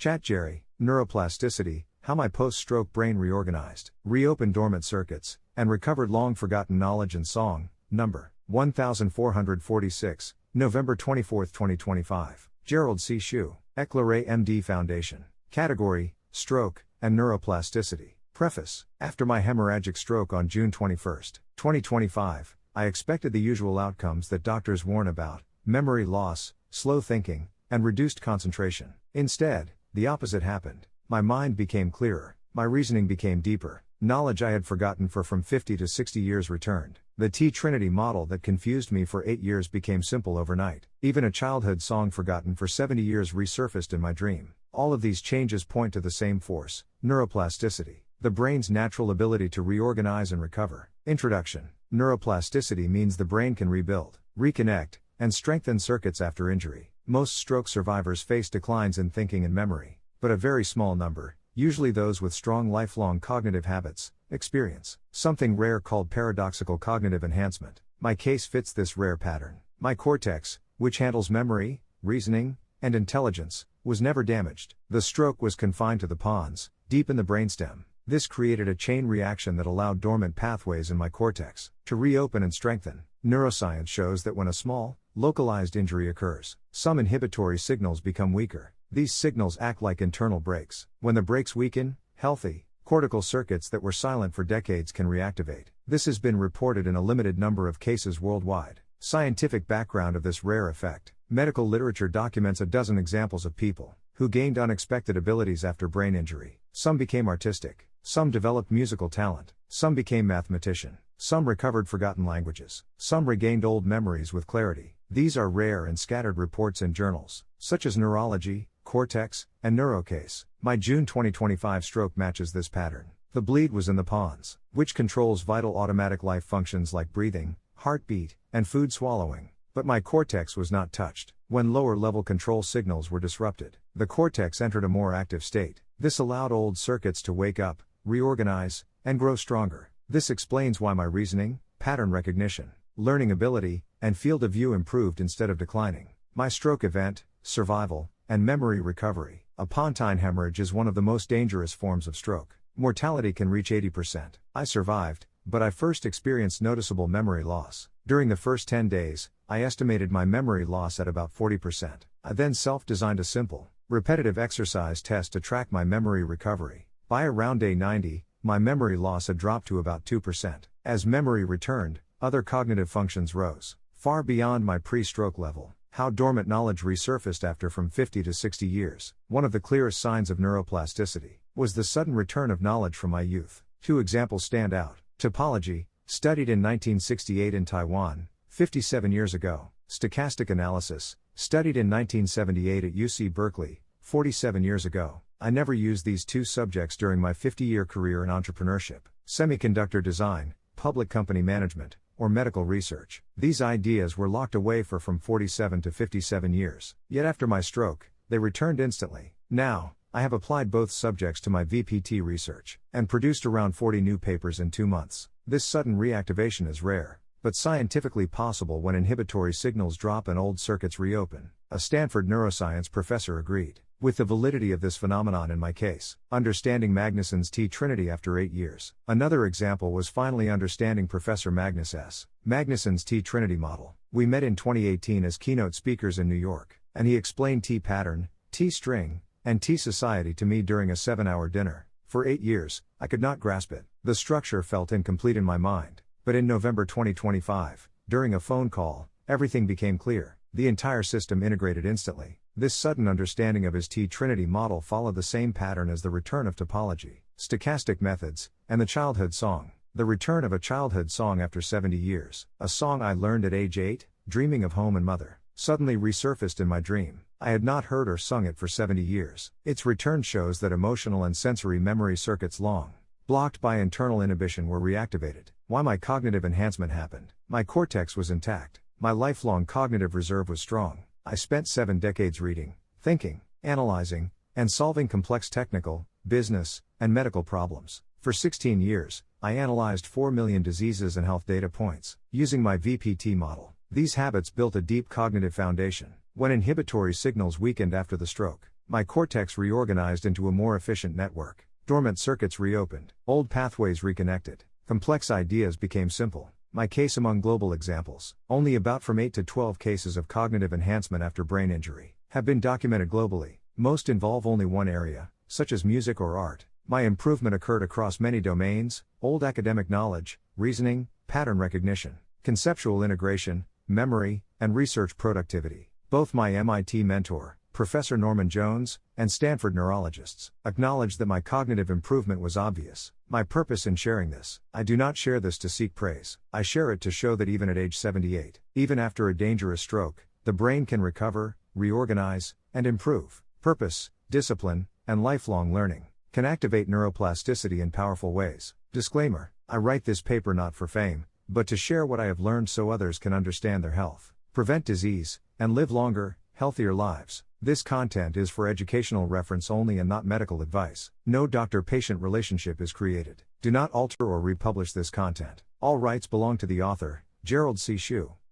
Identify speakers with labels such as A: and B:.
A: ChatGerry Neuroplasticity, how my post-stroke brain reorganized, reopened dormant circuits, and recovered long-forgotten knowledge and song, number 1446, November 24, 2025. Gerald C. EclaireMD Foundation. Category, Stroke, and Neuroplasticity. Preface. After my hemorrhagic stroke on June 21, 2025, I expected the usual outcomes that doctors warn about: memory loss, slow thinking, and reduced concentration. Instead, the opposite happened. My mind became clearer, my reasoning became deeper, knowledge I had forgotten for from 50 to 60 years returned. The T Trinity model that confused me for 8 years became simple overnight. Even a childhood song forgotten for 70 years resurfaced in my dream. All of these changes point to the same force: neuroplasticity, the brain's natural ability to reorganize and recover. Introduction. Neuroplasticity means the brain can rebuild, reconnect, and strengthen circuits after injury. Most stroke survivors face declines in thinking and memory, but a very small number, usually those with strong lifelong cognitive habits, experience something rare called paradoxical cognitive enhancement. My case fits this rare pattern. My cortex, which handles memory, reasoning, and intelligence, was never damaged. The stroke was confined to the pons, deep in the brainstem. This created a chain reaction that allowed dormant pathways in my cortex to reopen and strengthen. Neuroscience shows that when a small, localized injury occurs, some inhibitory signals become weaker. These signals act like internal brakes. When the brakes weaken, healthy, cortical circuits that were silent for decades can reactivate. This has been reported in a limited number of cases worldwide. Scientific background of this rare effect. Medical literature documents a dozen examples of people who gained unexpected abilities after brain injury. Some became artistic, some developed musical talent, some became mathematician, some recovered forgotten languages, some regained old memories with clarity. These are rare and scattered reports in journals, such as Neurology, Cortex, and Neurocase. My June 2025 stroke matches this pattern. The bleed was in the pons, which controls vital automatic life functions like breathing, heartbeat, and food swallowing. But my cortex was not touched. When lower-level control signals were disrupted, the cortex entered a more active state. This allowed old circuits to wake up, reorganize, and grow stronger. This explains why my reasoning, pattern recognition, learning ability, and field of view improved instead of declining. My stroke event, survival, and memory recovery. A pontine hemorrhage is one of the most dangerous forms of stroke. Mortality can reach 80%. I survived, but I first experienced noticeable memory loss. During the first 10 days, I estimated my memory loss at about 40%. I then self-designed a simple, repetitive exercise test to track my memory recovery. By around day 90, my memory loss had dropped to about 2%. As memory returned, other cognitive functions rose, far beyond my pre-stroke level. How dormant knowledge resurfaced after from 50 to 60 years. One of the clearest signs of neuroplasticity was the sudden return of knowledge from my youth. Two examples stand out. Topology, studied in 1968 in Taiwan, 57 years ago. Stochastic analysis, studied in 1978 at UC Berkeley, 47 years ago. I never used these two subjects during my 50-year career in entrepreneurship, semiconductor design, public company management, or medical research. These ideas were locked away for from 47 to 57 years. Yet after my stroke, they returned instantly. Now, I have applied both subjects to my VPT research, and produced around 40 new papers in 2 months. This sudden reactivation is rare, but scientifically possible when inhibitory signals drop and old circuits reopen. A Stanford neuroscience professor agreed with the validity of this phenomenon in my case. Understanding Magnuson's T Trinity after 8 years. Another example was finally understanding Professor Magnus S. Magnuson's T Trinity model. We met in 2018 as keynote speakers in New York, and he explained T pattern, T string, and T society to me during a 7-hour dinner. For 8 years, I could not grasp it. The structure felt incomplete in my mind. But in November 2025, during a phone call, everything became clear. The entire system integrated instantly. This sudden understanding of his T Trinity model followed the same pattern as the return of topology, stochastic methods, and the childhood song. The return of a childhood song after 70 years. A song I learned at age 8, dreaming of home and mother, suddenly resurfaced in my dream. I had not heard or sung it for 70 years. Its return shows that emotional and sensory memory circuits long blocked by internal inhibition were reactivated. Why my cognitive enhancement happened. My cortex was intact. My lifelong cognitive reserve was strong. I spent 7 decades reading, thinking, analyzing, and solving complex technical, business, and medical problems. For 16 years, I analyzed 4 million diseases and health data points. Using my VPT model, these habits built a deep cognitive foundation. When inhibitory signals weakened after the stroke, My cortex reorganized into a more efficient network. Dormant circuits reopened. Old pathways reconnected. Complex ideas became simple. My case among global examples. Only about from 8 to 12 cases of cognitive enhancement after brain injury have been documented globally. Most involve only one area, such as music or art. My improvement occurred across many domains: old academic knowledge, reasoning, pattern recognition, conceptual integration, memory, and research productivity. Both my MIT mentor, Professor Norman Jones, and Stanford neurologists acknowledged that my cognitive improvement was obvious. My purpose in sharing this: I do not share this to seek praise. I share it to show that even at age 78, even after a dangerous stroke, the brain can recover, reorganize, and improve. Purpose, discipline, and lifelong learning can activate neuroplasticity in powerful ways. Disclaimer: I write this paper not for fame, but to share what I have learned so others can understand their health, prevent disease, and live longer, healthier lives. This content is for educational reference only and not medical advice. No doctor-patient relationship is created. Do not alter or republish this content. All rights belong to the author, Gerald C.